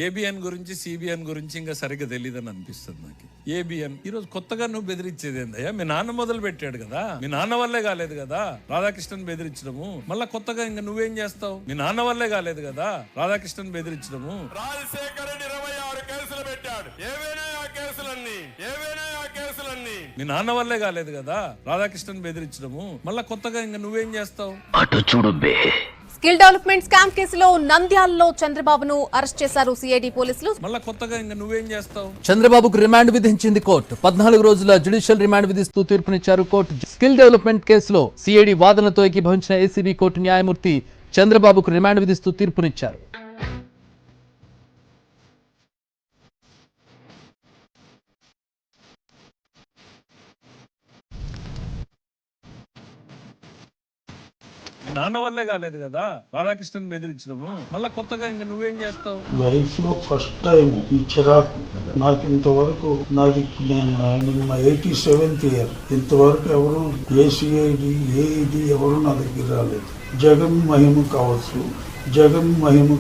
ABN గురించి CBN గురించి ఇంకా సరిగ్గా తెలియదని అనిపిస్తుంది నాకు. ఏబిఎన్ ఈ రోజు కొత్తగా నువ్వు బెదిరించేది ఏందయ్యా? మీ నాన్న మొదలు పెట్టాడు కదా, మీ నాన్న వల్లే కాలేదు కదా రాధాకృష్ణన్ బెదిరించడము. మళ్ళా కొత్తగా ఇంకా నువ్వేం చేస్తావు? మీ నాన్న వల్లే కాలేదు కదా రాధాకృష్ణన్ బెదిరించడము. రాజశేఖర్ రెడ్డి 26 కేసులు పెట్టాడు. ఏవేనా ఆ కేసులన్నీ? మీ నాన్న వల్లే కాలేదు కదా రాధాకృష్ణన్ బెదిరించడము. మళ్ళా కొత్తగా ఇంకా నువ్వేం చేస్తావు? అటు చూడు బే. స్కిల్ డెవలప్మెంట్ స్కామ్ కేసులో నంద్యాలలో చంద్రబాబును అరెస్ట్ చేశారు సిఐడి పోలీసులు. మళ్ళా కొత్తగా ఇంకా నువ్వేం చేస్తావు? చంద్రబాబుకు రిమాండ్ విధించింది కోర్టు. 14 రోజుల జ్యుడిషియల్ రిమాండ్ విధిస్తూ తీర్పునిచ్చారు కోర్టు. స్కిల్ డెవలప్మెంట్ కేసులో సిఐడి వాదనతో ఏకీభవించిన ఏసీబీ కోర్టు న్యాయమూర్తి చంద్రబాబుకు రిమాండ్ విధిస్తూ తీర్పునిచ్చారు. నాన్న వల్లే కాలేదు కదా రాధాకృష్ణన్ బెదిరించడము. మళ్ళా కొత్తగా ఇంకా నువ్వేం చేస్తావు? లైఫ్ లో ఫస్ట్ టైం ఈ చిరాకు నాకు ఇంతవరకు నేను 87th ఇయర్ ఇంతవరకు ఎవరు ఏసీఐడి ఏఈడి ఎవరు నా దగ్గర రాలేదు. జగన్ మహిమ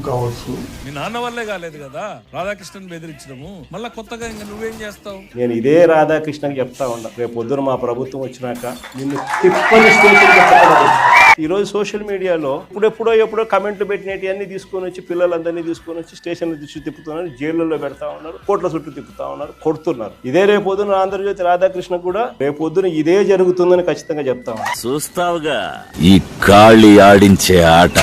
కావచ్చు. మీ నాన్న వల్లే కాలేదు కదా రాధాకృష్ణన్ బెదిరించడము. మళ్ళా కొత్తగా ఇంకా నువ్వేం చేస్తావు? నేను ఇదే రాధాకృష్ణకి చెప్తా ఉన్నా, రేపు పొద్దున మా ప్రభుత్వం వచ్చినాక నిన్ను తిప్పని స్టేషన్. ఈరోజు సోషల్ మీడియాలో ఎప్పుడో కమెంట్లు పెట్టినవి అన్ని తీసుకొని వచ్చి పిల్లలందరినీ తీసుకొని వచ్చి స్టేషన్ల చుట్టూ తిప్పుతున్నారు, జైళ్ళలో పెడతా ఉన్నారు, కోట్ల చుట్టూ తిప్పుతా ఉన్నారు, కొడుతున్నారు. ఇదే రేపు పొద్దున ఆంధ్రజ్యోతి రాధాకృష్ణ కూడా రేపు పొద్దున ఇదే జరుగుతుందని ఖచ్చితంగా చెప్తా ఉన్నా. చూస్తావుగా ఈ కాళీ ఆడించే ఆట.